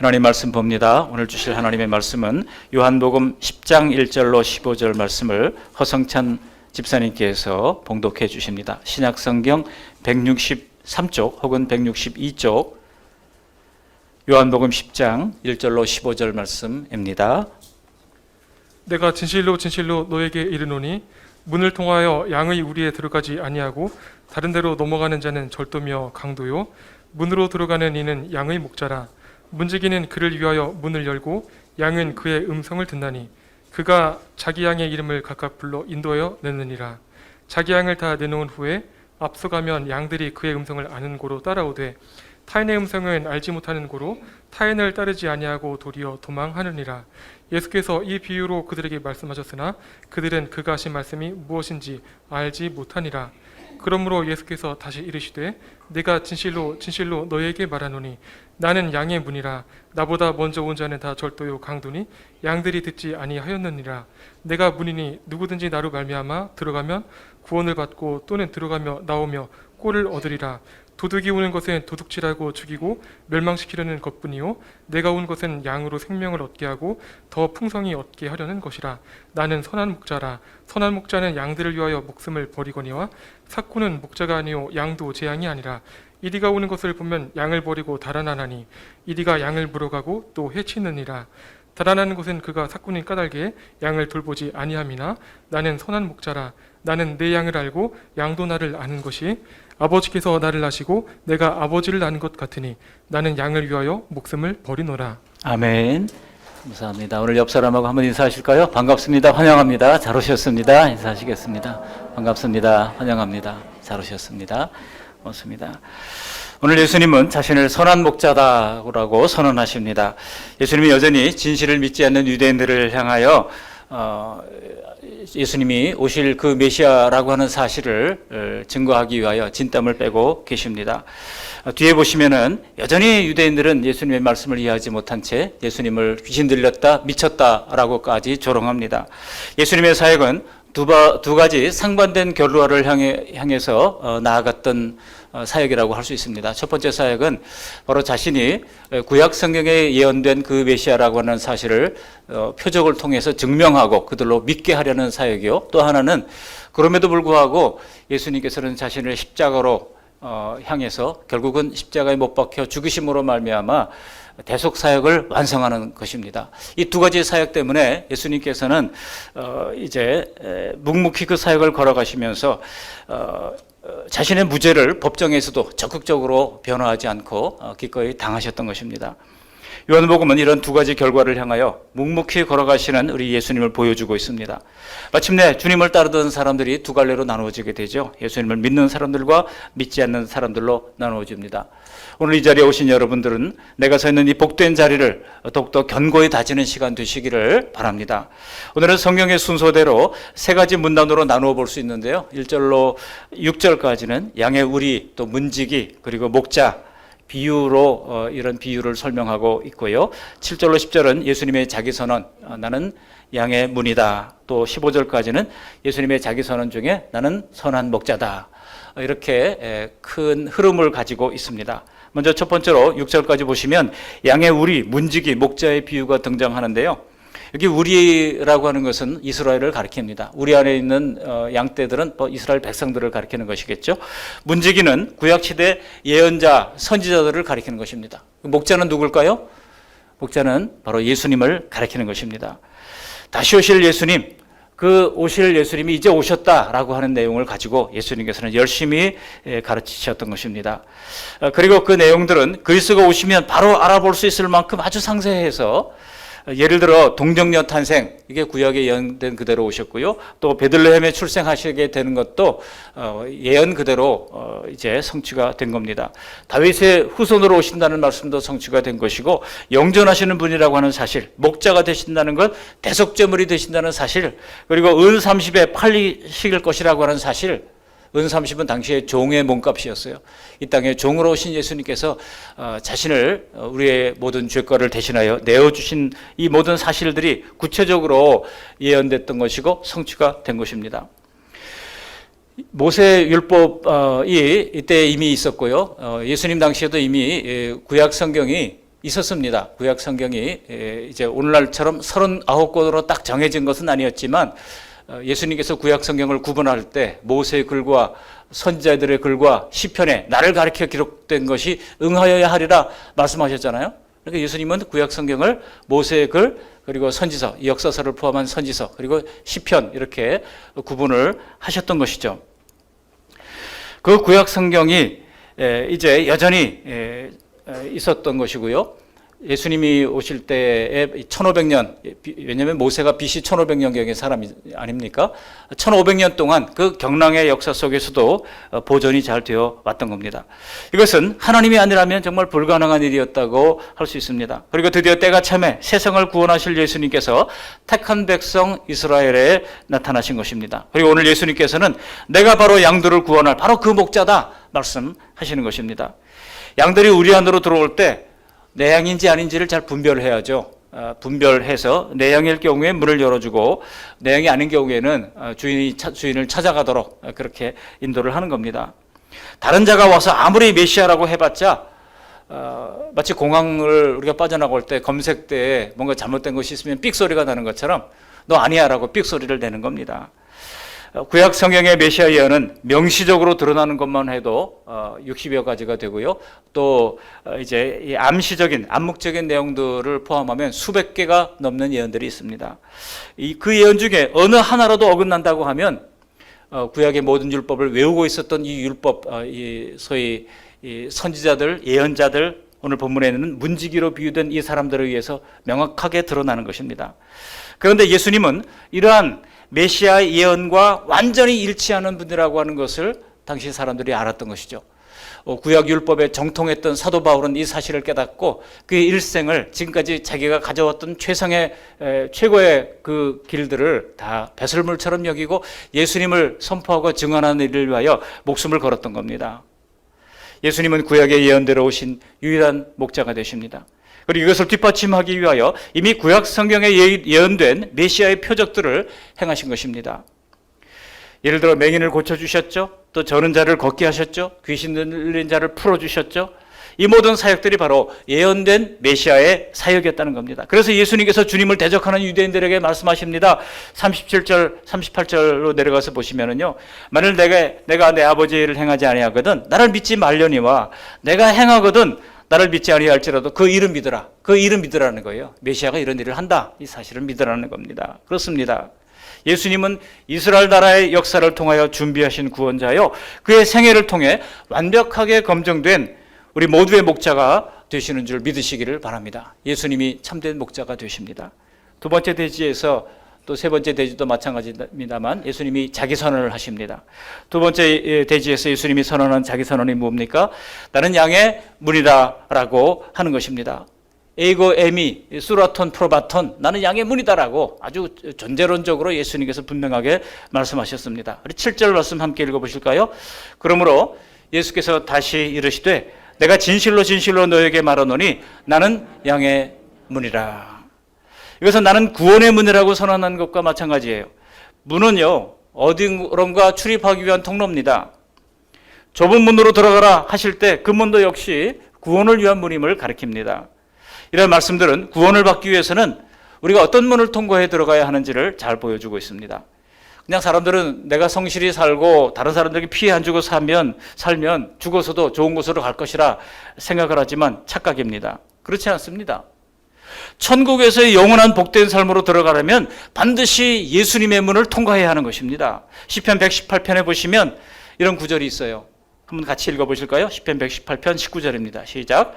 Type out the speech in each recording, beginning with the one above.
하나님 말씀 봅니다. 오늘 주실 하나님의 말씀은 요한복음 10장 1절로 15절 말씀을 허성찬 집사님께서 봉독해 주십니다. 신약성경 163쪽 혹은 162쪽 요한복음 10장 1절로 15절 말씀입니다. 내가 진실로 진실로 너에게 이르노니 문을 통하여 양의 우리에 들어가지 아니하고 다른 데로 넘어가는 자는 절도며 강도요 문으로 들어가는 이는 양의 목자라. 문지기는 그를 위하여 문을 열고 양은 그의 음성을 듣나니 그가 자기 양의 이름을 각각 불러 인도하여 내느니라. 자기 양을 다 내놓은 후에 앞서가면 양들이 그의 음성을 아는 고로 따라오되 타인의 음성은 알지 못하는 고로 타인을 따르지 아니하고 도리어 도망하느니라. 예수께서 이 비유로 그들에게 말씀하셨으나 그들은 그가 하신 말씀이 무엇인지 알지 못하니라. 그러므로 예수께서 다시 이르시되 내가 진실로 진실로 너희에게 말하노니 나는 양의 문이라. 나보다 먼저 온 자는 다 절도요 강도니 양들이 듣지 아니하였느니라. 내가 문이니 누구든지 나로 말미암아 들어가면 구원을 받고 또는 들어가며 나오며 꼴을 얻으리라. 도둑이 오는 것은 도둑질하고 죽이고 멸망시키려는 것뿐이요 내가 온 것은 양으로 생명을 얻게 하고 더 풍성히 얻게 하려는 것이라. 나는 선한 목자라. 선한 목자는 양들을 위하여 목숨을 버리거니와 삭고는 목자가 아니요 양도 제 양이 아니라. 이리가 오는 것을 보면 양을 버리고 달아나나니 이리가 양을 물어가고 또 해치느니라. 달아나는 것은 그가 삭고는 까닭에 양을 돌보지 아니함이나 나는 선한 목자라. 나는 내 양을 알고 양도 나를 아는 것이 아버지께서 나를 아시고 내가 아버지를 아는 것 같으니 나는 양을 위하여 목숨을 버리노라. 아멘. 감사합니다. 오늘 옆 사람하고 한번 인사하실까요? 반갑습니다. 환영합니다. 잘 오셨습니다. 인사하시겠습니다. 반갑습니다. 환영합니다. 잘 오셨습니다. 고맙습니다. 오늘 예수님은 자신을 선한 목자다라고 선언하십니다. 예수님이 여전히 진실을 믿지 않는 유대인들을 향하여 예수님이 오실 그 메시아라고 하는 사실을 증거하기 위하여 진땀을 빼고 계십니다. 뒤에 보시면은 여전히 유대인들은 예수님의 말씀을 이해하지 못한 채 예수님을 귀신 들렸다, 미쳤다라고까지 조롱합니다. 예수님의 사역은 두 가지 상반된 결과를 향해서 나아갔던 사역이라고 할 수 있습니다. 첫 번째 사역은 바로 자신이 구약 성경에 예언된 그 메시아라고 하는 사실을 표적을 통해서 증명하고 그들로 믿게 하려는 사역이요. 또 하나는 그럼에도 불구하고 예수님께서는 자신을 십자가로 향해서 결국은 십자가에 못 박혀 죽으심으로 말미암아 대속 사역을 완성하는 것입니다. 이 두 가지 사역 때문에 예수님께서는 이제 묵묵히 그 사역을 걸어가시면서 자신의 무죄를 법정에서도 적극적으로 변호하지 않고 기꺼이 당하셨던 것입니다. 요한복음은 이런 두 가지 결과를 향하여 묵묵히 걸어가시는 우리 예수님을 보여주고 있습니다. 마침내 주님을 따르던 사람들이 두 갈래로 나누어지게 되죠. 예수님을 믿는 사람들과 믿지 않는 사람들로 나누어집니다. 오늘 이 자리에 오신 여러분들은 내가 서 있는 이 복된 자리를 더욱더 견고히 다지는 시간 되시기를 바랍니다. 오늘은 성경의 순서대로 세 가지 문단으로 나누어 볼 수 있는데요. 1절로 6절까지는 양의 우리, 또 문지기, 그리고 목자, 비유로 이런 비유를 설명하고 있고요. 7절로 10절은 예수님의 자기선언, 나는 양의 문이다. 또 15절까지는 예수님의 자기선언 중에 나는 선한 목자다. 이렇게 큰 흐름을 가지고 있습니다. 먼저 첫 번째로 6절까지 보시면 양의 우리, 문지기, 목자의 비유가 등장하는데요. 여기 우리라고 하는 것은 이스라엘을 가리킵니다. 우리 안에 있는 양떼들은 이스라엘 백성들을 가리키는 것이겠죠. 문지기는 구약시대 예언자, 선지자들을 가리키는 것입니다. 목자는 누굴까요? 목자는 바로 예수님을 가리키는 것입니다. 다시 오실 예수님, 그 오실 예수님이 이제 오셨다라고 하는 내용을 가지고 예수님께서는 열심히 가르치셨던 것입니다. 그리고 그 내용들은 그리스도가 오시면 바로 알아볼 수 있을 만큼 아주 상세해서 예를 들어 동정녀 탄생, 이게 구약에 예언된 그대로 오셨고요. 또 베들레헴에 출생하시게 되는 것도 예언 그대로 이제 성취가 된 겁니다. 다윗의 후손으로 오신다는 말씀도 성취가 된 것이고, 영존하시는 분이라고 하는 사실, 목자가 되신다는 것, 대속제물이 되신다는 사실, 그리고 은 30에 팔리실 것이라고 하는 사실, 은 30은 당시에 종의 몸값이었어요. 이 땅에 종으로 오신 예수님께서 자신을 우리의 모든 죄과를 대신하여 내어주신 이 모든 사실들이 구체적으로 예언됐던 것이고 성취가 된 것입니다. 모세율법이 이때 이미 있었고요. 예수님 당시에도 이미 구약 성경이 있었습니다. 구약 성경이 이제 오늘날처럼 39권으로 딱 정해진 것은 아니었지만 예수님께서 구약 성경을 구분할 때 모세의 글과 선지자들의 글과 시편에 나를 가리켜 기록된 것이 응하여야 하리라 말씀하셨잖아요. 그러니까 예수님은 구약 성경을 모세의 글 그리고 선지서, 역사서를 포함한 선지서 그리고 시편 이렇게 구분을 하셨던 것이죠. 그 구약 성경이 이제 여전히 있었던 것이고요. 예수님이 오실 때에 1500년, 왜냐하면 모세가 BC 1500년경의 사람이 아닙니까? 1500년 동안 그 경랑의 역사 속에서도 보존이 잘 되어 왔던 겁니다. 이것은 하나님이 아니라면 정말 불가능한 일이었다고 할 수 있습니다. 그리고 드디어 때가 참에 세상을 구원하실 예수님께서 택한 백성 이스라엘에 나타나신 것입니다. 그리고 오늘 예수님께서는 내가 바로 양들을 구원할 바로 그 목자다 말씀하시는 것입니다. 양들이 우리 안으로 들어올 때 내 양인지 아닌지를 잘 분별해야죠. 분별해서 내 양일 경우에 문을 열어주고 내 양이 아닌 경우에는 주인을 찾아가도록 그렇게 인도를 하는 겁니다. 다른 자가 와서 아무리 메시아라고 해봤자 마치 공항을 우리가 빠져나갈 때 검색대에 뭔가 잘못된 것이 있으면 삑 소리가 나는 것처럼 너 아니야 라고 삑 소리를 내는 겁니다. 구약 성경의 메시아 예언은 명시적으로 드러나는 것만 해도 60여 가지가 되고요. 또 이제 이 암묵적인 내용들을 포함하면 수백 개가 넘는 예언들이 있습니다. 그 예언 중에 어느 하나라도 어긋난다고 하면 구약의 모든 율법을 외우고 있었던 이 율법, 소위 이 선지자들, 예언자들, 오늘 본문에는 문지기로 비유된 이 사람들에 의해서 명확하게 드러나는 것입니다. 그런데 예수님은 이러한 메시아 예언과 완전히 일치하는 분이라고 하는 것을 당시 사람들이 알았던 것이죠. 구약 율법에 정통했던 사도 바울은 이 사실을 깨닫고 그의 일생을 지금까지 자기가 가져왔던 최고의 그 길들을 다 배설물처럼 여기고 예수님을 선포하고 증언하는 일을 위하여 목숨을 걸었던 겁니다. 예수님은 구약의 예언대로 오신 유일한 목자가 되십니다. 그리고 이것을 뒷받침하기 위하여 이미 구약 성경에 예언된 메시아의 표적들을 행하신 것입니다. 예를 들어 맹인을 고쳐주셨죠. 또 저는 자를 걷게 하셨죠. 귀신 들린 자를 풀어주셨죠. 이 모든 사역들이 바로 예언된 메시아의 사역이었다는 겁니다. 그래서 예수님께서 주님을 대적하는 유대인들에게 말씀하십니다. 37절, 38절로 내려가서 보시면은요. 만일 내가 내 아버지의 일을 행하지 아니하거든 나를 믿지 말려니와 내가 행하거든 나를 믿지 아니할지라도 그 이름 믿으라. 그 이름 믿으라는 거예요. 메시아가 이런 일을 한다. 이 사실을 믿으라는 겁니다. 그렇습니다. 예수님은 이스라엘 나라의 역사를 통하여 준비하신 구원자요. 그의 생애를 통해 완벽하게 검증된 우리 모두의 목자가 되시는 줄 믿으시기를 바랍니다. 예수님이 참된 목자가 되십니다. 두 번째 대지에서 또 세 번째 대지도 마찬가지입니다만 예수님이 자기 선언을 하십니다. 두 번째 대지에서 예수님이 선언한 자기 선언이 뭡니까? 나는 양의 문이다라고 하는 것입니다. 에이고 에미 수라톤 프로바톤 나는 양의 문이다라고 아주 존재론적으로 예수님께서 분명하게 말씀하셨습니다. 우리 7절 말씀 함께 읽어보실까요? 그러므로 예수께서 다시 이르시되 내가 진실로 진실로 너에게 말하노니 나는 양의 문이라. 이것은 나는 구원의 문이라고 선언한 것과 마찬가지예요. 문은요 어딘가 출입하기 위한 통로입니다. 좁은 문으로 들어가라 하실 때 그 문도 역시 구원을 위한 문임을 가리킵니다. 이런 말씀들은 구원을 받기 위해서는 우리가 어떤 문을 통과해 들어가야 하는지를 잘 보여주고 있습니다. 그냥 사람들은 내가 성실히 살고 다른 사람들에게 피해 안 주고 살면 죽어서도 좋은 곳으로 갈 것이라 생각을 하지만 착각입니다. 그렇지 않습니다. 천국에서의 영원한 복된 삶으로 들어가려면 반드시 예수님의 문을 통과해야 하는 것입니다. 시편 118편에 보시면 이런 구절이 있어요. 한번 같이 읽어보실까요? 시편 118편 19절입니다. 시작.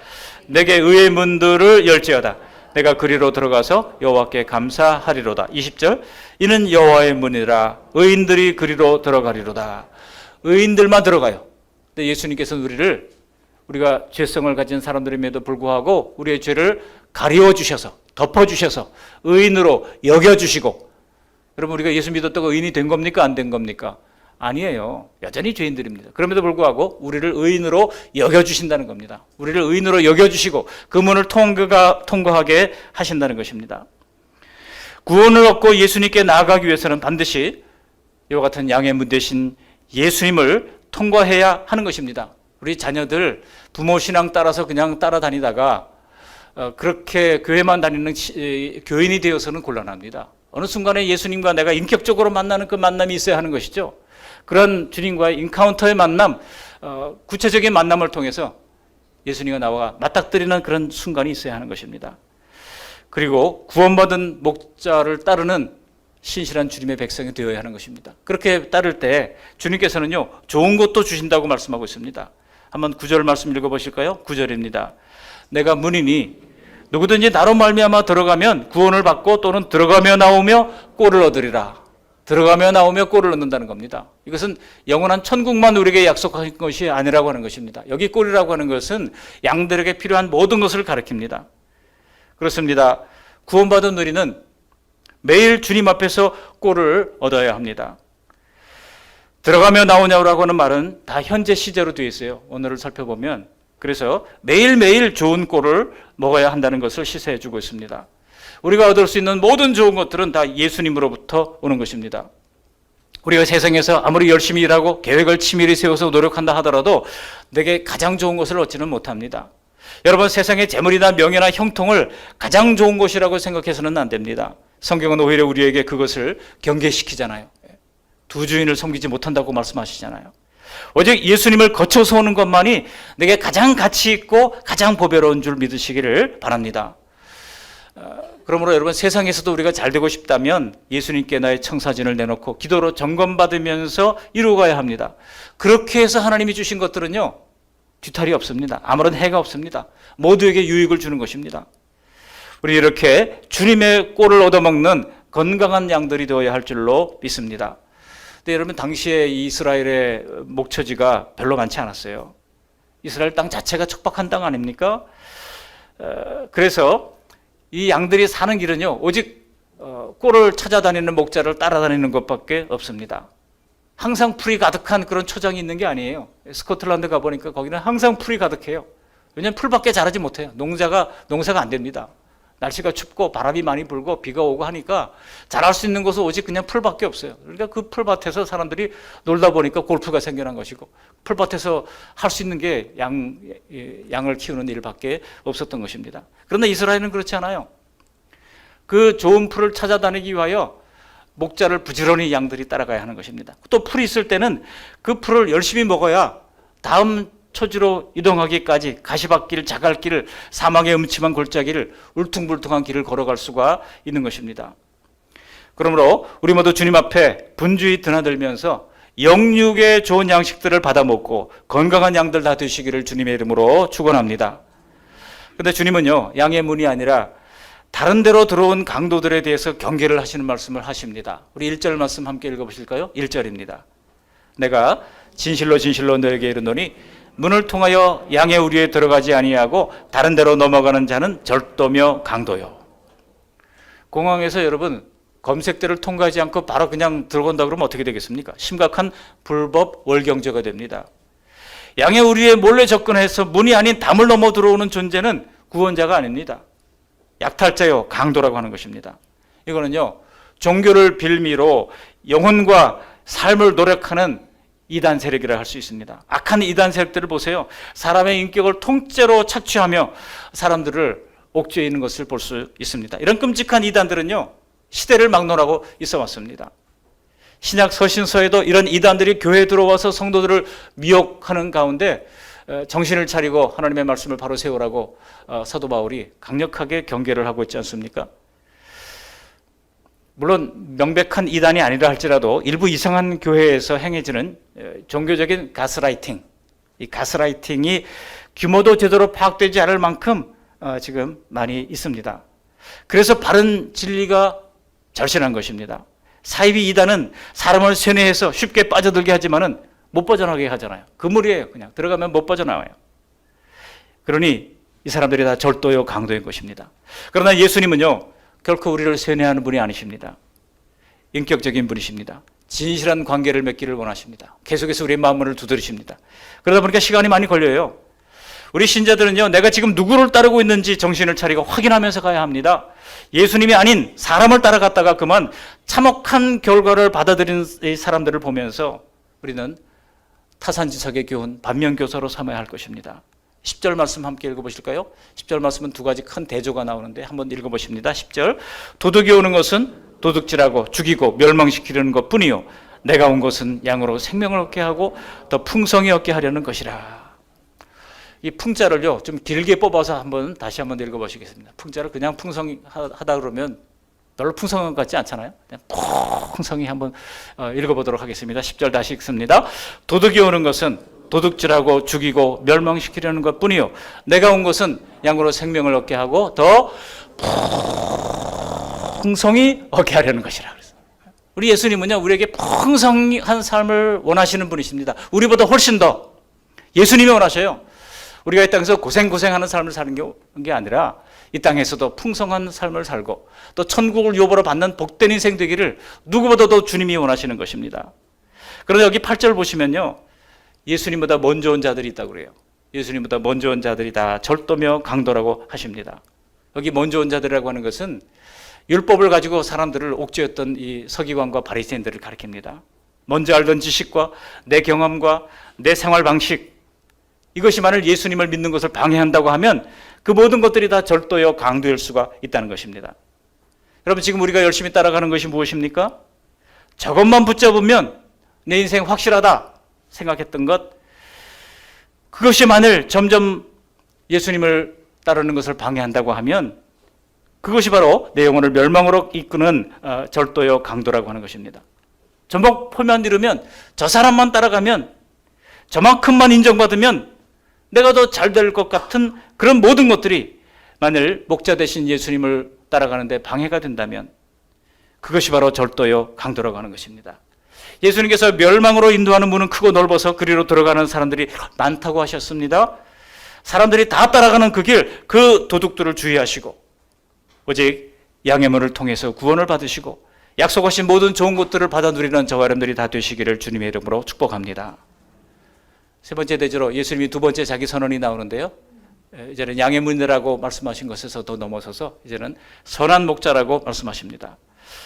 내게 의의 문들을 열지어다. 내가 그리로 들어가서 여호와께 감사하리로다. 20절. 이는 여호와의 문이라 의인들이 그리로 들어가리로다. 의인들만 들어가요. 근데 예수님께서는 우리가 죄성을 가진 사람들임에도 불구하고 우리의 죄를 가리워 주셔서 덮어 주셔서 의인으로 여겨 주시고, 여러분 우리가 예수 믿었다고 의인이 된 겁니까? 안 된 겁니까? 아니에요. 여전히 죄인들입니다. 그럼에도 불구하고 우리를 의인으로 여겨주신다는 겁니다. 우리를 의인으로 여겨주시고 그 문을 통과하게 하신다는 것입니다. 구원을 얻고 예수님께 나아가기 위해서는 반드시 이와 같은 양의 문 대신 예수님을 통과해야 하는 것입니다. 우리 자녀들 부모 신앙 따라서 그냥 따라다니다가 그렇게 교회만 다니는 교인이 되어서는 곤란합니다. 어느 순간에 예수님과 내가 인격적으로 만나는 그 만남이 있어야 하는 것이죠. 그런 주님과의 인카운터의 만남, 구체적인 만남을 통해서 예수님과 나와 맞닥뜨리는 그런 순간이 있어야 하는 것입니다. 그리고 구원받은 목자를 따르는 신실한 주님의 백성이 되어야 하는 것입니다. 그렇게 따를 때 주님께서는요, 좋은 것도 주신다고 말씀하고 있습니다. 한번 9절 말씀 읽어보실까요? 9절입니다. 내가 문이니 누구든지 나로 말미암아 들어가면 구원을 받고 또는 들어가며 나오며 꼴을 얻으리라. 들어가며 나오며 꼴을 얻는다는 겁니다. 이것은 영원한 천국만 우리에게 약속한 것이 아니라고 하는 것입니다. 여기 꼴이라고 하는 것은 양들에게 필요한 모든 것을 가리킵니다. 그렇습니다. 구원받은 우리는 매일 주님 앞에서 꼴을 얻어야 합니다. 들어가며 나오냐고 하는 말은 다 현재 시제로 되어 있어요. 오늘을 살펴보면. 그래서 매일매일 좋은 꼴을 먹어야 한다는 것을 시사해 주고 있습니다. 우리가 얻을 수 있는 모든 좋은 것들은 다 예수님으로부터 오는 것입니다. 우리가 세상에서 아무리 열심히 일하고 계획을 치밀히 세워서 노력한다 하더라도 내게 가장 좋은 것을 얻지는 못합니다. 여러분, 세상의 재물이나 명예나 형통을 가장 좋은 것이라고 생각해서는 안 됩니다. 성경은 오히려 우리에게 그것을 경계시키잖아요. 두 주인을 섬기지 못한다고 말씀하시잖아요. 오직 예수님을 거쳐서 오는 것만이 내게 가장 가치 있고 가장 보배로운 줄 믿으시기를 바랍니다. 그러므로 여러분, 세상에서도 우리가 잘 되고 싶다면 예수님께 나의 청사진을 내놓고 기도로 점검받으면서 이루어가야 합니다. 그렇게 해서 하나님이 주신 것들은요, 뒤탈이 없습니다. 아무런 해가 없습니다. 모두에게 유익을 주는 것입니다. 우리 이렇게 주님의 꼴을 얻어먹는 건강한 양들이 되어야 할 줄로 믿습니다. 근데 여러분, 당시에 이스라엘의 목처지가 별로 많지 않았어요. 이스라엘 땅 자체가 척박한 땅 아닙니까? 그래서 이 양들이 사는 길은요, 오직 꼴을 찾아다니는 목자를 따라다니는 것밖에 없습니다. 항상 풀이 가득한 그런 초장이 있는 게 아니에요. 스코틀랜드 가보니까 거기는 항상 풀이 가득해요. 왜냐하면 풀밖에 자라지 못해요. 농사가 안 됩니다. 날씨가 춥고 바람이 많이 불고 비가 오고 하니까 자랄 수 있는 곳은 오직 그냥 풀밖에 없어요. 그러니까 그 풀밭에서 사람들이 놀다 보니까 골프가 생겨난 것이고, 풀밭에서 할 수 있는 게 양을 키우는 일밖에 없었던 것입니다. 그런데 이스라엘은 그렇지 않아요. 그 좋은 풀을 찾아다니기 위하여 목자를 부지런히 양들이 따라가야 하는 것입니다. 또 풀이 있을 때는 그 풀을 열심히 먹어야 다음 초지로 이동하기까지 가시밭길, 자갈길, 사막의 음침한 골짜기를, 울퉁불퉁한 길을 걸어갈 수가 있는 것입니다. 그러므로 우리 모두 주님 앞에 분주히 드나들면서 영육의 좋은 양식들을 받아 먹고 건강한 양들 다 되시기를 주님의 이름으로 축원합니다. 그런데 주님은요, 양의 문이 아니라 다른 데로 들어온 강도들에 대해서 경계를 하시는 말씀을 하십니다. 우리 1절 말씀 함께 읽어보실까요? 1절입니다. 내가 진실로 진실로 너에게 이르노니 문을 통하여 양의 우리에 들어가지 아니하고 다른 데로 넘어가는 자는 절도며 강도요. 공항에서 여러분, 검색대를 통과하지 않고 바로 그냥 들어간다 그러면 어떻게 되겠습니까? 심각한 불법 월경죄가 됩니다. 양의 우리에 몰래 접근해서 문이 아닌 담을 넘어 들어오는 존재는 구원자가 아닙니다. 약탈자요, 강도라고 하는 것입니다. 이거는요, 종교를 빌미로 영혼과 삶을 노력하는 이단 세력이라 할 수 있습니다. 악한 이단 세력들을 보세요. 사람의 인격을 통째로 착취하며 사람들을 옥죄에 있는 것을 볼 수 있습니다. 이런 끔찍한 이단들은요, 시대를 막론하고 있어 왔습니다. 신약 서신서에도 이런 이단들이 교회에 들어와서 성도들을 미혹하는 가운데 정신을 차리고 하나님의 말씀을 바로 세우라고 사도 바울이 강력하게 경계를 하고 있지 않습니까? 물론 명백한 이단이 아니라 할지라도 일부 이상한 교회에서 행해지는 종교적인 가스라이팅, 이 가스라이팅이 규모도 제대로 파악되지 않을 만큼 지금 많이 있습니다. 그래서 바른 진리가 절실한 것입니다. 사이비 이단은 사람을 세뇌해서 쉽게 빠져들게 하지만은 못 빠져나가게 하잖아요. 그물이에요. 그냥 들어가면 못 빠져나와요. 그러니 이 사람들이 다 절도요, 강도인 것입니다. 그러나 예수님은요, 결코 우리를 세뇌하는 분이 아니십니다. 인격적인 분이십니다. 진실한 관계를 맺기를 원하십니다. 계속해서 우리의 마음을 두드리십니다. 그러다 보니까 시간이 많이 걸려요. 우리 신자들은요, 내가 지금 누구를 따르고 있는지 정신을 차리고 확인하면서 가야 합니다. 예수님이 아닌 사람을 따라갔다가 그만 참혹한 결과를 받아들인 이 사람들을 보면서 우리는 타산지석의 교훈, 반면교사로 삼아야 할 것입니다. 10절 말씀 함께 읽어보실까요? 10절 말씀은 두 가지 큰 대조가 나오는데 한번 읽어보십니다. 10절. 도둑이 오는 것은 도둑질하고 죽이고 멸망시키려는 것뿐이요 내가 온 것은 양으로 생명을 얻게 하고 더 풍성히 얻게 하려는 것이라. 이 풍자를요 좀 길게 뽑아서 다시 한번 읽어보시겠습니다. 풍자를 그냥 풍성하다 그러면 별로 풍성한 것 같지 않잖아요. 그냥 풍성히 한번 읽어보도록 하겠습니다. 10절 다시 읽습니다. 도둑이 오는 것은 도둑질하고 죽이고 멸망시키려는 것뿐이요 내가 온 것은 양으로 생명을 얻게 하고 더 풍성히 얻게 하려는 것이라. 우리 예수님은요 우리에게 풍성한 삶을 원하시는 분이십니다. 우리보다 훨씬 더 예수님이 원하셔요. 우리가 이 땅에서 고생하는 삶을 사는 게 아니라 이 땅에서도 풍성한 삶을 살고 또 천국을 유업으로 받는 복된 인생 되기를 누구보다도 주님이 원하시는 것입니다. 그런데 여기 8절 보시면요 예수님보다 먼저 온 자들이 있다고 그래요. 예수님보다 먼저 온 자들이 다 절도며 강도라고 하십니다. 여기 먼저 온 자들이라고 하는 것은 율법을 가지고 사람들을 옥죄었던 이 서기관과 바리새인들을 가리킵니다. 먼저 알던 지식과 내 경험과 내 생활 방식, 이것이 만일 예수님을 믿는 것을 방해한다고 하면 그 모든 것들이 다 절도여 강도일 수가 있다는 것입니다. 여러분 지금 우리가 열심히 따라가는 것이 무엇입니까? 저것만 붙잡으면 내 인생 확실하다 생각했던 것, 그것이 만일 점점 예수님을 따르는 것을 방해한다고 하면 그것이 바로 내 영혼을 멸망으로 이끄는 절도여 강도라고 하는 것입니다. 전복 포면 이루면 저 사람만 따라가면 저만큼만 인정받으면 내가 더 잘 될 것 같은 그런 모든 것들이 만일 목자 되신 예수님을 따라가는데 방해가 된다면 그것이 바로 절도여 강도라고 하는 것입니다. 예수님께서 멸망으로 인도하는 문은 크고 넓어서 그리로 들어가는 사람들이 많다고 하셨습니다. 사람들이 다 따라가는 그 길, 그 도둑들을 주의하시고 오직 양의 문을 통해서 구원을 받으시고 약속하신 모든 좋은 것들을 받아 누리는 저와 여러분들이 다 되시기를 주님의 이름으로 축복합니다. 세 번째 대조로 예수님이 두 번째 자기 선언이 나오는데요. 이제는 양의 문이라고 말씀하신 것에서 더 넘어서서 이제는 선한 목자라고 말씀하십니다.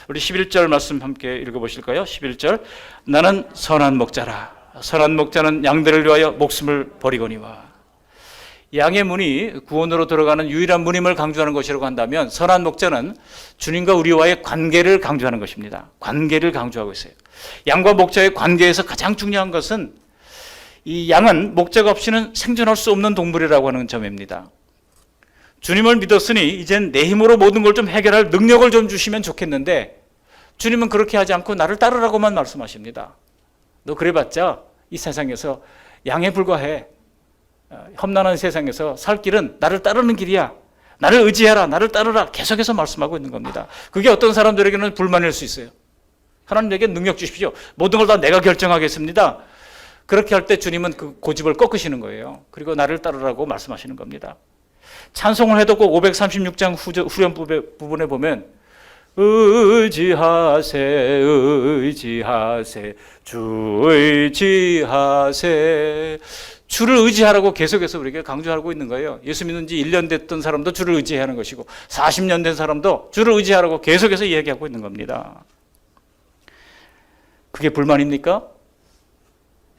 우리 11절 말씀 함께 읽어보실까요? 11절. 나는 선한 목자라. 선한 목자는 양들을 위하여 목숨을 버리거니와. 양의 문이 구원으로 들어가는 유일한 문임을 강조하는 것이라고 한다면 선한 목자는 주님과 우리와의 관계를 강조하는 것입니다. 관계를 강조하고 있어요. 양과 목자의 관계에서 가장 중요한 것은 이 양은 목자가 없이는 생존할 수 없는 동물이라고 하는 점입니다. 주님을 믿었으니 이젠 내 힘으로 모든 걸 좀 해결할 능력을 좀 주시면 좋겠는데 주님은 그렇게 하지 않고 나를 따르라고만 말씀하십니다. 너 그래봤자 이 세상에서 양에 불과해. 험난한 세상에서 살 길은 나를 따르는 길이야. 나를 의지해라. 나를 따르라. 계속해서 말씀하고 있는 겁니다. 그게 어떤 사람들에게는 불만일 수 있어요. 하나님에게 능력 주십시오. 모든 걸 다 내가 결정하겠습니다. 그렇게 할 때 주님은 그 고집을 꺾으시는 거예요. 그리고 나를 따르라고 말씀하시는 겁니다. 찬송을 해도 꼭 536장 후렴 부분에 보면 의지하세 의지하세 주 의지하세, 주를 의지하라고 계속해서 우리에게 강조하고 있는 거예요. 예수 믿는 지 1년 됐던 사람도 주를 의지하는 것이고 40년 된 사람도 주를 의지하라고 계속해서 이야기하고 있는 겁니다. 그게 불만입니까?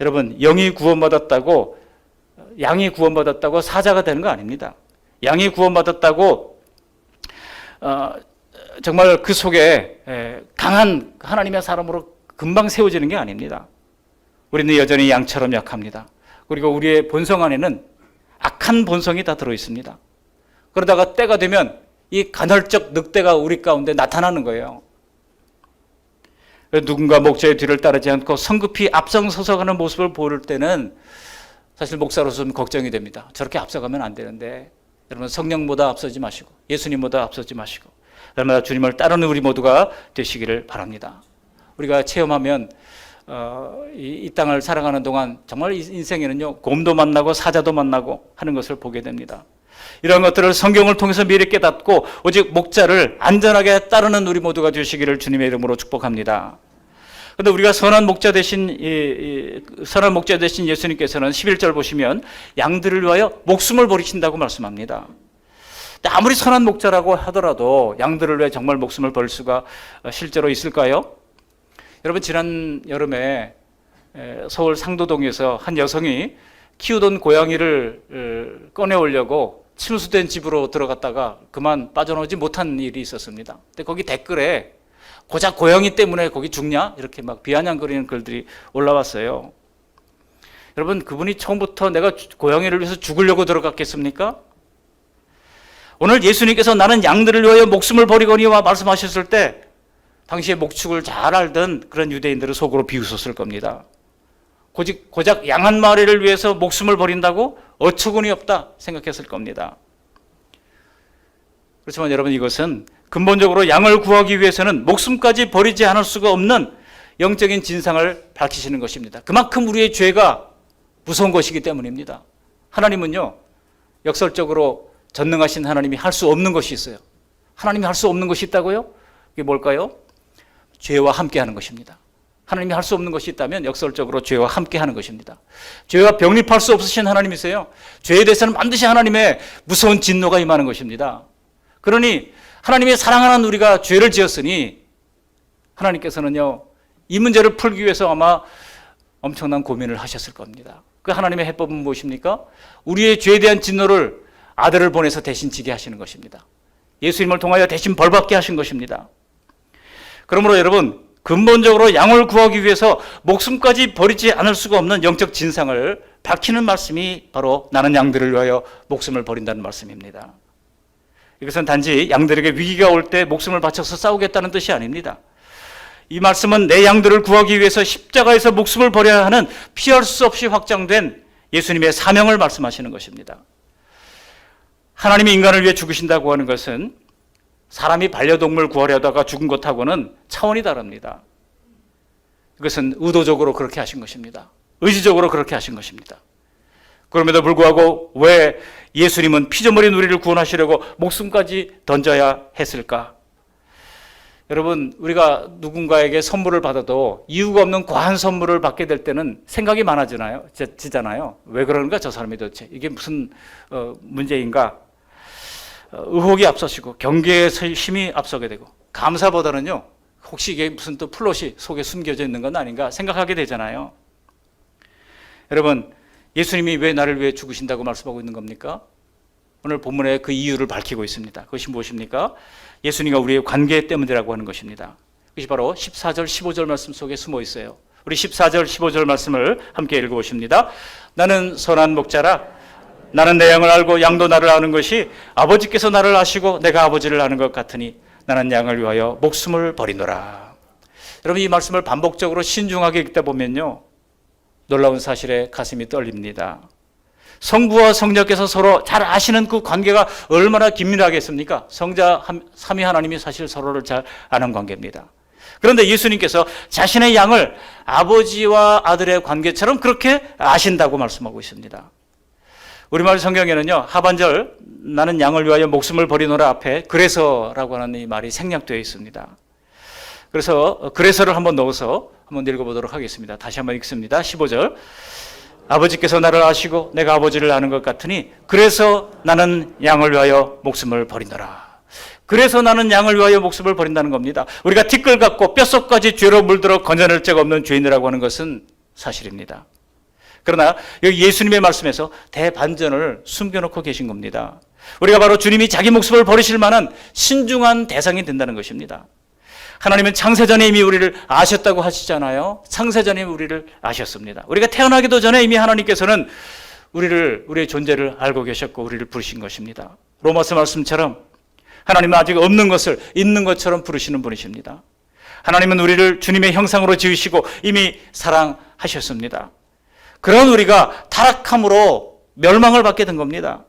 여러분, 영이 구원받았다고 양이 구원받았다고 사자가 되는 거 아닙니다. 양이 구원받았다고 정말 그 속에 강한 하나님의 사람으로 금방 세워지는 게 아닙니다. 우리는 여전히 양처럼 약합니다. 그리고 우리의 본성 안에는 악한 본성이 다 들어있습니다. 그러다가 때가 되면 이 간헐적 늑대가 우리 가운데 나타나는 거예요. 누군가 목자의 뒤를 따르지 않고 성급히 앞서서 가는 모습을 볼 때는 사실 목사로서 좀 걱정이 됩니다. 저렇게 앞서가면 안 되는데, 여러분 성령보다 앞서지 마시고 예수님보다 앞서지 마시고 날마다 주님을 따르는 우리 모두가 되시기를 바랍니다. 우리가 체험하면 이 땅을 살아가는 동안 정말 인생에는요, 곰도 만나고 사자도 만나고 하는 것을 보게 됩니다. 이런 것들을 성경을 통해서 미리 깨닫고 오직 목자를 안전하게 따르는 우리 모두가 되시기를 주님의 이름으로 축복합니다. 그런데 우리가 선한 목자 되신 예수님께서는 11절 보시면 양들을 위하여 목숨을 버리신다고 말씀합니다. 아무리 선한 목자라고 하더라도 양들을 위해 정말 목숨을 버릴 수가 실제로 있을까요? 여러분, 지난 여름에 서울 상도동에서 한 여성이 키우던 고양이를 꺼내오려고 침수된 집으로 들어갔다가 그만 빠져나오지 못한 일이 있었습니다. 근데 거기 댓글에 고작 고양이 때문에 거기 죽냐? 이렇게 막 비아냥거리는 글들이 올라왔어요. 여러분, 그분이 처음부터 내가 고양이를 위해서 죽으려고 들어갔겠습니까? 오늘 예수님께서 나는 양들을 위하여 목숨을 버리거니와 말씀하셨을 때 당시에 목축을 잘 알던 그런 유대인들은 속으로 비웃었을 겁니다. 고작 양 한 마리를 위해서 목숨을 버린다고 어처구니 없다 생각했을 겁니다. 그렇지만 여러분, 이것은 근본적으로 양을 구하기 위해서는 목숨까지 버리지 않을 수가 없는 영적인 진상을 밝히시는 것입니다. 그만큼 우리의 죄가 무서운 것이기 때문입니다. 하나님은요, 역설적으로 전능하신 하나님이 할 수 없는 것이 있어요. 하나님이 할 수 없는 것이 있다고요? 그게 뭘까요? 죄와 함께하는 것입니다. 하나님이 할 수 없는 것이 있다면 역설적으로 죄와 함께하는 것입니다. 죄와 병립할 수 없으신 하나님이세요. 죄에 대해서는 반드시 하나님의 무서운 진노가 임하는 것입니다. 그러니 하나님의 사랑하는 우리가 죄를 지었으니 하나님께서는요, 이 문제를 풀기 위해서 아마 엄청난 고민을 하셨을 겁니다. 그 하나님의 해법은 무엇입니까? 우리의 죄에 대한 진노를 아들을 보내서 대신 지게 하시는 것입니다. 예수님을 통하여 대신 벌받게 하신 것입니다. 그러므로 여러분, 근본적으로 양을 구하기 위해서 목숨까지 버리지 않을 수가 없는 영적 진상을 밝히는 말씀이 바로 나는 양들을 위하여 목숨을 버린다는 말씀입니다. 이것은 단지 양들에게 위기가 올 때 목숨을 바쳐서 싸우겠다는 뜻이 아닙니다. 이 말씀은 내 양들을 구하기 위해서 십자가에서 목숨을 버려야 하는 피할 수 없이 확장된 예수님의 사명을 말씀하시는 것입니다. 하나님이 인간을 위해 죽으신다고 하는 것은 사람이 반려동물 구하려다가 죽은 것하고는 차원이 다릅니다. 이것은 의도적으로 그렇게 하신 것입니다. 의지적으로 그렇게 하신 것입니다. 그럼에도 불구하고 왜 예수님은 피조물인 우리를 구원하시려고 목숨까지 던져야 했을까? 여러분, 우리가 누군가에게 선물을 받아도 이유가 없는 과한 선물을 받게 될 때는 생각이 많아지잖아요. 왜 그러는가, 저 사람이 도대체 이게 무슨 문제인가? 의혹이 앞서시고 경계의 힘이 앞서게 되고, 감사보다는요, 혹시 이게 무슨 또 플롯이 속에 숨겨져 있는 건 아닌가 생각하게 되잖아요. 여러분, 예수님이 왜 나를 위해 죽으신다고 말씀하고 있는 겁니까? 오늘 본문에 그 이유를 밝히고 있습니다. 그것이 무엇입니까? 예수님과 우리의 관계 때문이라고 하는 것입니다. 그것이 바로 14절, 15절 말씀 속에 숨어 있어요. 우리 14절, 15절 말씀을 함께 읽어보십니다. 나는 선한 목자라. 나는 내 양을 알고 양도 나를 아는 것이 아버지께서 나를 아시고 내가 아버지를 아는 것 같으니 나는 양을 위하여 목숨을 버리노라. 여러분, 이 말씀을 반복적으로 신중하게 읽다 보면요, 놀라운 사실에 가슴이 떨립니다. 성부와 성자께서 서로 잘 아시는 그 관계가 얼마나 긴밀하겠습니까? 성자 삼위 하나님이 사실 서로를 잘 아는 관계입니다. 그런데 예수님께서 자신의 양을 아버지와 아들의 관계처럼 그렇게 아신다고 말씀하고 있습니다. 우리말 성경에는요, 하반절 나는 양을 위하여 목숨을 버리노라 앞에 그래서라고 하는 이 말이 생략되어 있습니다. 그래서 그래서를 한번 넣어서 한번 읽어보도록 하겠습니다. 다시 한번 읽습니다. 15절. 아버지께서 나를 아시고 내가 아버지를 아는 것 같으니 그래서 나는 양을 위하여 목숨을 버린다라. 그래서 나는 양을 위하여 목숨을 버린다는 겁니다. 우리가 티끌 같고 뼛속까지 죄로 물들어 건져낼 죄가 없는 죄인이라고 하는 것은 사실입니다. 그러나 여기 예수님의 말씀에서 대반전을 숨겨놓고 계신 겁니다. 우리가 바로 주님이 자기 목숨을 버리실 만한 신중한 대상이 된다는 것입니다. 하나님은 창세전에 이미 우리를 아셨다고 하시잖아요. 창세전에 우리를 아셨습니다. 우리가 태어나기도 전에 이미 하나님께서는 우리의 존재를 알고 계셨고 우리를 부르신 것입니다. 로마서 말씀처럼 하나님은 아직 없는 것을 있는 것처럼 부르시는 분이십니다. 하나님은 우리를 주님의 형상으로 지으시고 이미 사랑하셨습니다. 그런 우리가 타락함으로 멸망을 받게 된 겁니다.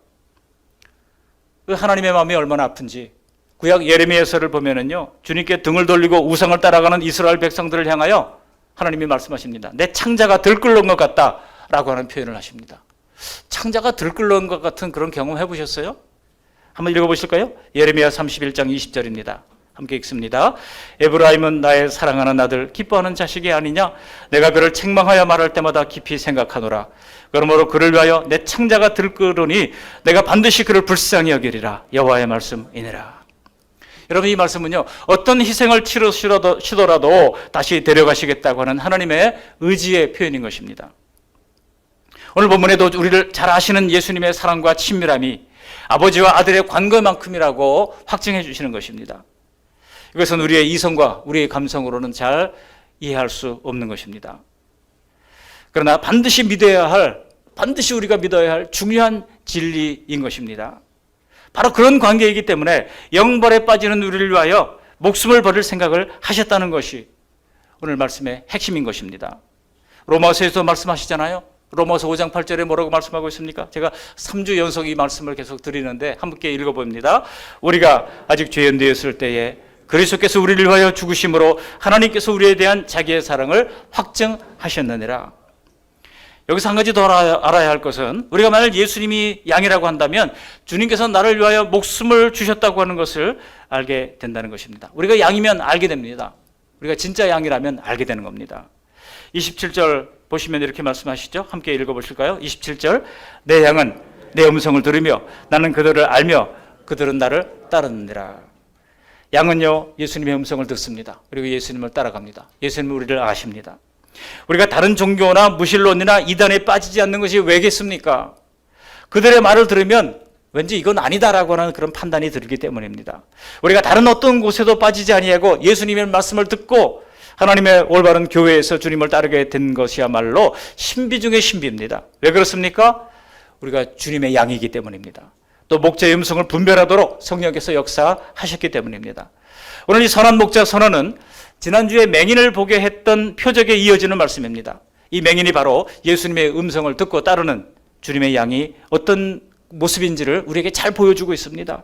그 하나님의 마음이 얼마나 아픈지 구약 예레미야서를 보면은요, 주님께 등을 돌리고 우상을 따라가는 이스라엘 백성들을 향하여 하나님이 말씀하십니다. 내 창자가 들끓는 것 같다라고 하는 표현을 하십니다. 창자가 들끓는 것 같은 그런 경험 해보셨어요? 한번 읽어보실까요? 예레미야 31장 20절입니다. 함께 읽습니다. 에브라임은 나의 사랑하는 아들, 기뻐하는 자식이 아니냐? 내가 그를 책망하여 말할 때마다 깊이 생각하노라. 그러므로 그를 위하여 내 창자가 들끓으니 내가 반드시 그를 불쌍히 여기리라. 여호와의 말씀이니라. 여러분, 이 말씀은요, 어떤 희생을 치더라도 다시 데려가시겠다고 하는 하나님의 의지의 표현인 것입니다. 오늘 본문에도 우리를 잘 아시는 예수님의 사랑과 친밀함이 아버지와 아들의 관계만큼이라고 확증해 주시는 것입니다. 이것은 우리의 이성과 우리의 감성으로는 잘 이해할 수 없는 것입니다. 그러나 반드시 우리가 믿어야 할 중요한 진리인 것입니다. 바로 그런 관계이기 때문에 영벌에 빠지는 우리를 위하여 목숨을 버릴 생각을 하셨다는 것이 오늘 말씀의 핵심인 것입니다. 로마서에서 말씀하시잖아요. 로마서 5장 8절에 뭐라고 말씀하고 있습니까? 제가 3주 연속 이 말씀을 계속 드리는데 함께 읽어봅니다. 우리가 아직 죄인 되었을 때에 그리스도께서 우리를 위하여 죽으심으로 하나님께서 우리에 대한 자기의 사랑을 확증하셨느니라. 여기서 한 가지 더 알아야 할 것은 우리가 만약 예수님이 양이라고 한다면 주님께서 나를 위하여 목숨을 주셨다고 하는 것을 알게 된다는 것입니다. 우리가 양이면 알게 됩니다. 우리가 진짜 양이라면 알게 되는 겁니다. 27절 보시면 이렇게 말씀하시죠. 함께 읽어보실까요? 27절 내 양은 내 음성을 들으며 나는 그들을 알며 그들은 나를 따르느니라. 양은요 예수님의 음성을 듣습니다. 그리고 예수님을 따라갑니다. 예수님은 우리를 아십니다. 우리가 다른 종교나 무신론이나 이단에 빠지지 않는 것이 왜겠습니까? 그들의 말을 들으면 왠지 이건 아니다라고 하는 그런 판단이 들기 때문입니다. 우리가 다른 어떤 곳에도 빠지지 아니하고 예수님의 말씀을 듣고 하나님의 올바른 교회에서 주님을 따르게 된 것이야말로 신비 중의 신비입니다. 왜 그렇습니까? 우리가 주님의 양이기 때문입니다. 또 목자의 음성을 분별하도록 성령께서 역사하셨기 때문입니다. 오늘 이 선한 목자 선언은 지난주에 맹인을 보게 했던 표적에 이어지는 말씀입니다. 이 맹인이 바로 예수님의 음성을 듣고 따르는 주님의 양이 어떤 모습인지를 우리에게 잘 보여주고 있습니다.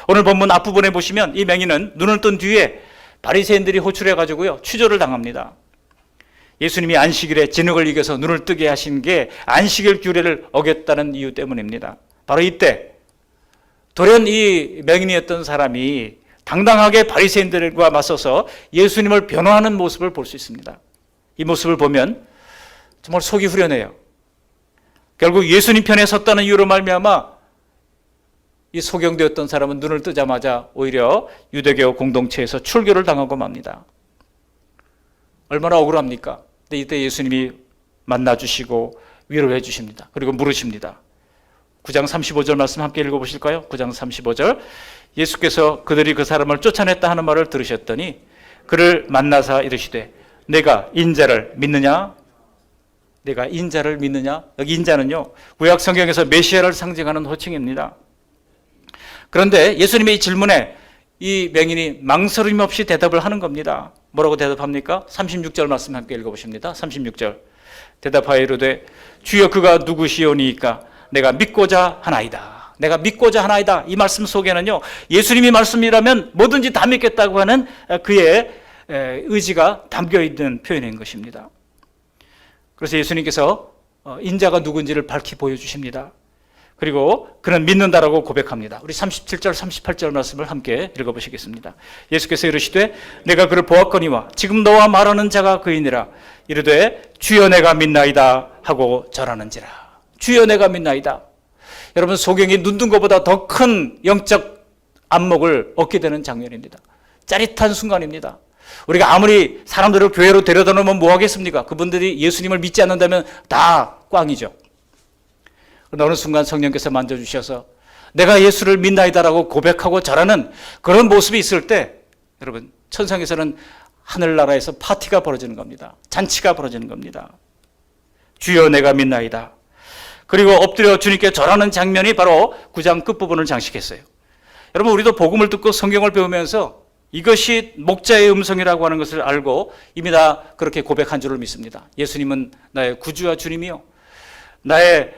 오늘 본문 앞부분에 보시면 이 맹인은 눈을 뜬 뒤에 바리새인들이 호출해가지고요 추조를 당합니다. 예수님이 안식일에 진흙을 이겨서 눈을 뜨게 하신 게 안식일 규례를 어겼다는 이유 때문입니다. 바로 이때 돌연 이 맹인이었던 사람이 당당하게 바리새인들과 맞서서 예수님을 변호하는 모습을 볼 수 있습니다. 이 모습을 보면 정말 속이 후련해요. 결국 예수님 편에 섰다는 이유로 말미암아 이 소경되었던 사람은 눈을 뜨자마자 오히려 유대교 공동체에서 출교를 당하고 맙니다. 얼마나 억울합니까? 근데 이때 예수님이 만나주시고 위로해 주십니다. 그리고 물으십니다. 9장 35절 말씀 함께 읽어보실까요? 9장 35절 예수께서 그들이 그 사람을 쫓아냈다 하는 말을 들으셨더니 그를 만나사 이르시되 내가 인자를 믿느냐? 내가 인자를 믿느냐? 여기 인자는요 구약 성경에서 메시아를 상징하는 호칭입니다. 그런데 예수님의 이 질문에 이 맹인이 망설임 없이 대답을 하는 겁니다. 뭐라고 대답합니까? 36절 말씀 함께 읽어보십니다. 36절 대답하여 이르되 주여 그가 누구시오니이까 내가 믿고자 하나이다. 내가 믿고자 하나이다. 이 말씀 속에는요 예수님이 말씀이라면 뭐든지 다 믿겠다고 하는 그의 의지가 담겨있는 표현인 것입니다. 그래서 예수님께서 인자가 누군지를 밝히 보여주십니다. 그리고 그는 믿는다라고 고백합니다. 우리 37절 38절 말씀을 함께 읽어보시겠습니다. 예수께서 이르시되 내가 그를 보았거니와 지금 너와 말하는 자가 그이니라. 이르되 주여 내가 믿나이다 하고 절하는지라. 주여 내가 믿나이다. 여러분 소경이 눈 뜬 것보다 더 큰 영적 안목을 얻게 되는 장면입니다. 짜릿한 순간입니다. 우리가 아무리 사람들을 교회로 데려다 놓으면 뭐 하겠습니까? 그분들이 예수님을 믿지 않는다면 다 꽝이죠. 그런데 어느 순간 성령께서 만져주셔서 내가 예수를 믿나이다라고 고백하고 절하는 그런 모습이 있을 때 여러분 천상에서는 하늘나라에서 파티가 벌어지는 겁니다. 잔치가 벌어지는 겁니다. 주여 내가 믿나이다. 그리고 엎드려 주님께 절하는 장면이 바로 9장 끝부분을 장식했어요. 여러분 우리도 복음을 듣고 성경을 배우면서 이것이 목자의 음성이라고 하는 것을 알고 이미 다 그렇게 고백한 줄을 믿습니다. 예수님은 나의 구주와 주님이요 나의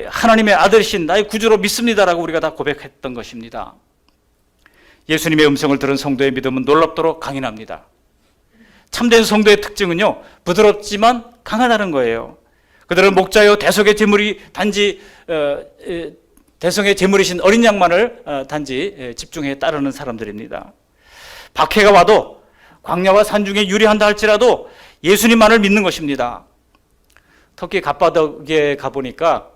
하나님의 아들이신 나의 구주로 믿습니다라고 우리가 다 고백했던 것입니다. 예수님의 음성을 들은 성도의 믿음은 놀랍도록 강인합니다. 참된 성도의 특징은요 부드럽지만 강하다는 거예요. 그들은 목자요 대속의 제물이 단지 대성의 제물이신 어린 양만을 단지 집중해 따르는 사람들입니다. 박해가 와도 광야와 산중에 유리한다 할지라도 예수님만을 믿는 것입니다. 터키 갑바덕에 가보니까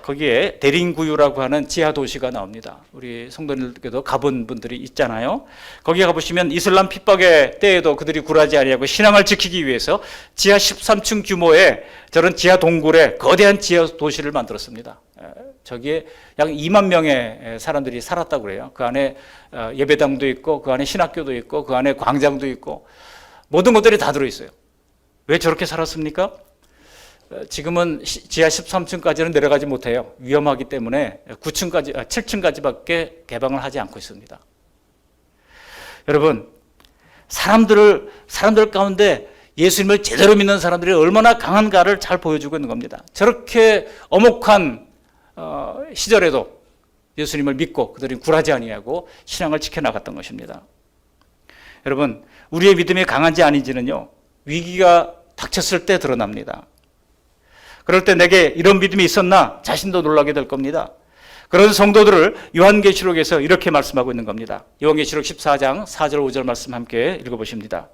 거기에 대림구유라고 하는 지하 도시가 나옵니다. 우리 성도님들께도 가본 분들이 있잖아요. 거기 가보시면 이슬람 핍박의 때에도 그들이 굴하지 아니하고 신앙을 지키기 위해서 지하 13층 규모의 저런 지하 동굴에 거대한 지하 도시를 만들었습니다. 저기에 약 2만 명의 사람들이 살았다고 그래요. 그 안에 예배당도 있고 그 안에 신학교도 있고 그 안에 광장도 있고 모든 것들이 다 들어있어요. 왜 저렇게 살았습니까? 지금은 지하 13층까지는 내려가지 못해요. 위험하기 때문에 7층까지밖에 개방을 하지 않고 있습니다. 여러분, 사람들 가운데 예수님을 제대로 믿는 사람들이 얼마나 강한가를 잘 보여주고 있는 겁니다. 저렇게 엄혹한 시절에도 예수님을 믿고 그들이 굴하지 아니하고 신앙을 지켜나갔던 것입니다. 여러분, 우리의 믿음이 강한지 아닌지는요, 위기가 닥쳤을 때 드러납니다. 그럴 때 내게 이런 믿음이 있었나 자신도 놀라게 될 겁니다. 그런 성도들을 요한계시록에서 이렇게 말씀하고 있는 겁니다. 요한계시록 14장 4절 5절 말씀 함께 읽어보십니다.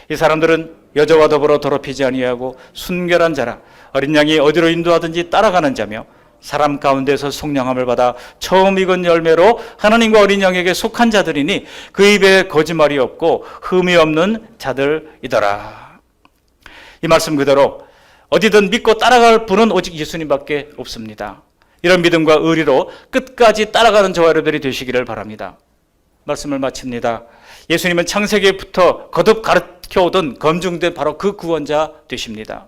이 사람들은 여자와 더불어 더럽히지 아니하고 순결한 자라 어린 양이 어디로 인도하든지 따라가는 자며 사람 가운데서 속량함을 받아 처음 익은 열매로 하나님과 어린 양에게 속한 자들이니 그 입에 거짓말이 없고 흠이 없는 자들이더라. 이 말씀 그대로 어디든 믿고 따라갈 분은 오직 예수님밖에 없습니다. 이런 믿음과 의리로 끝까지 따라가는 저와 여러분들이 되시기를 바랍니다. 말씀을 마칩니다. 예수님은 창세기부터 거듭 가르쳐오던 검증된 바로 그 구원자 되십니다.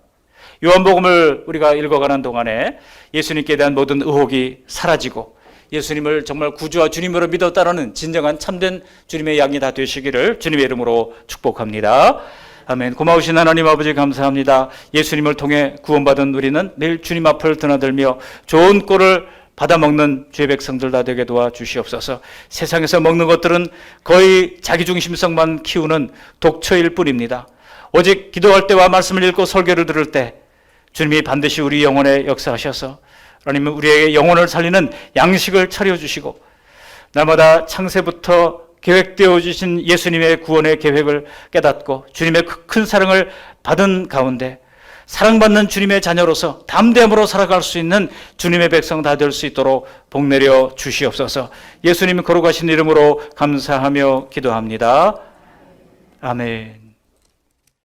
요한복음을 우리가 읽어가는 동안에 예수님께 대한 모든 의혹이 사라지고 예수님을 정말 구주와 주님으로 믿어 따르는 진정한 참된 주님의 양이 다 되시기를 주님의 이름으로 축복합니다. 아멘. 고마우신 하나님 아버지 감사합니다. 예수님을 통해 구원받은 우리는 매일 주님 앞을 드나들며 좋은 꼴을 받아먹는 주의 백성들 다 되게 도와주시옵소서. 세상에서 먹는 것들은 거의 자기중심성만 키우는 독초일 뿐입니다. 오직 기도할 때와 말씀을 읽고 설교를 들을 때 주님이 반드시 우리 영혼에 역사하셔서 하나님은 우리에게 영혼을 살리는 양식을 차려주시고 날마다 창세부터 계획되어 주신 예수님의 구원의 계획을 깨닫고 주님의 큰 사랑을 받은 가운데 사랑받는 주님의 자녀로서 담대함으로 살아갈 수 있는 주님의 백성 다 될 수 있도록 복내려 주시옵소서. 예수님 거룩하신 이름으로 감사하며 기도합니다. 아멘.